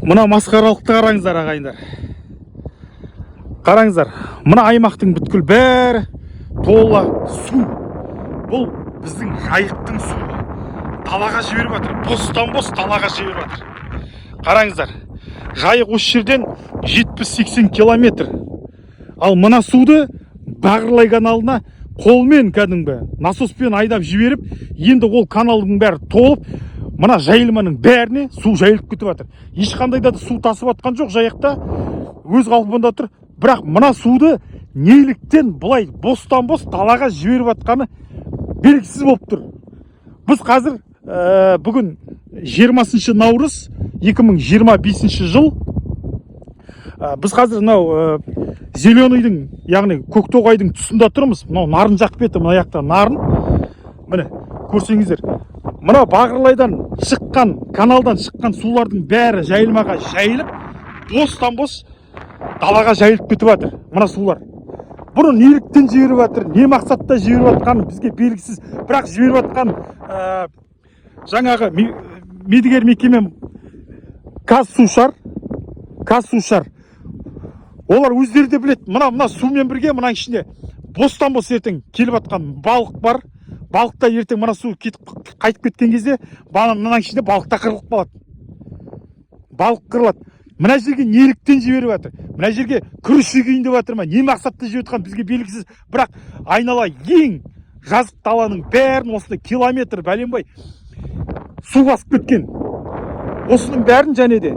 Мына масқаралықты қараңыздар ағайындар. Қараңыздар, мына аймақтың бүткіл бәрі тола су. Бұл біздің жайықтың суы. Далаға жіберіп жатыр. Бостан бос далаға жіберіп жатыр. Қараңыздар, жайық осы жерден 70-80 километр. Ал мына суды Бағырлай каналына қолмен кәдімгі насоспен айдап жіберіп, енді ол каналдың бәрі толып, мына жайылманың бәріне су жайылып кетіп жатыр. Ешқандай да су тасып жатқан жоқ, жайықта өз қалпында тұр. Бірақ мына суды неліктен бұлай бостан бос далаға жіберіп жатқаны белгісіз болып тұр. Біз қазір бүгін 20 наурыз 2025 жыл. Біз қазір мынау Зеленыйдың, яғни Көктоғайдың тұсында тұрмыз. Мынау нарын жақ беті, мына жақта нарын. Міне, көрсеңіздер. Мына Бағырлайдан шыққан, каналдан шыққан сулардың бәрі жайылмаға жайылып, бостан бос далаға жайылып кетіп жатыр. Мына сулар. Бұны неліктен жіберіп жатыр, не мақсатта жіберіп жатқаны бізге белгісіз. Бірақ жіберіп жатқан жаңағы медігер мекеме Қазсушар. Олар өздері де білет. Мына сумен бірге, мына ішінде бостан бос ертең келіп жатқан балық бар. Балықта ертең мына су қайтып кеткен кезде, мына ішінде балықта қырылып қалады. Балық қырылады. Мына жерге неліктен жіберіп жатыр? Мына жерге күріш егейін деп жатыр ма? Не мақсатта жіберіп жатқан бізге белгісіз. Бірақ айнала ең жазық даланың бәрін осында километр бәленбай су басып кеткен. Осының бәрін және де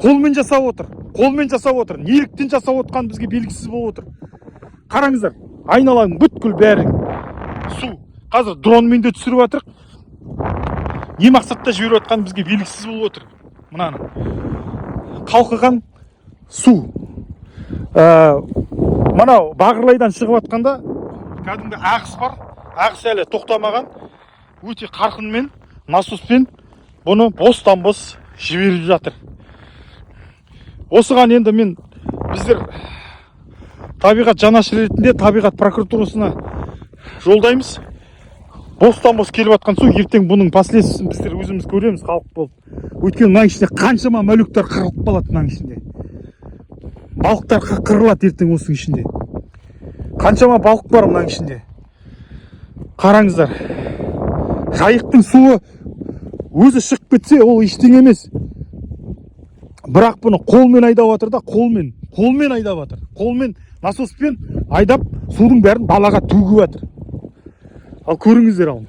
қолмен жасап отыр. Неліктен жасап отқан бізге белгісіз болып отыр. Қараңыздар, айналаның бүткіл бәрі су. Қазір дронмен де түсіріп жатыр. Не мақсатта жіберіп жатқан бізге белгісіз болып отыр. Мынаны қалқыған су. Мынау Бағырлайдан шығып жатқанда кәдімгі ағыс бар. Ағыс әлі тоқтамаған. Өте қарқынмен, насоспен бұны бостан бос жіберіп жатыр. Осыған енді біздер табиғат жанашыры ретінде табиғат прокуратурасына жолдаймыз. Бостан бос келіп жатқан су, ертең бұның последствиясын біздер өзіміз көреміз, халық болып. Өйткені мына ішінде қаншама мәліктер қырылып қалады мына ішінде. Балықтар қырылады ертең осының ішінде. Қаншама балық бар мына ішінде. Қараңыздар. Жайықтың суы өзі шығып кетсе, ол ештеңе емес. Бірақ бұны қолмен айдап жатыр да, қолмен айдап жатыр. Қолмен насоспен айдап судың бәрін далаға төгіп жатыр. Ал көріңіздер, ал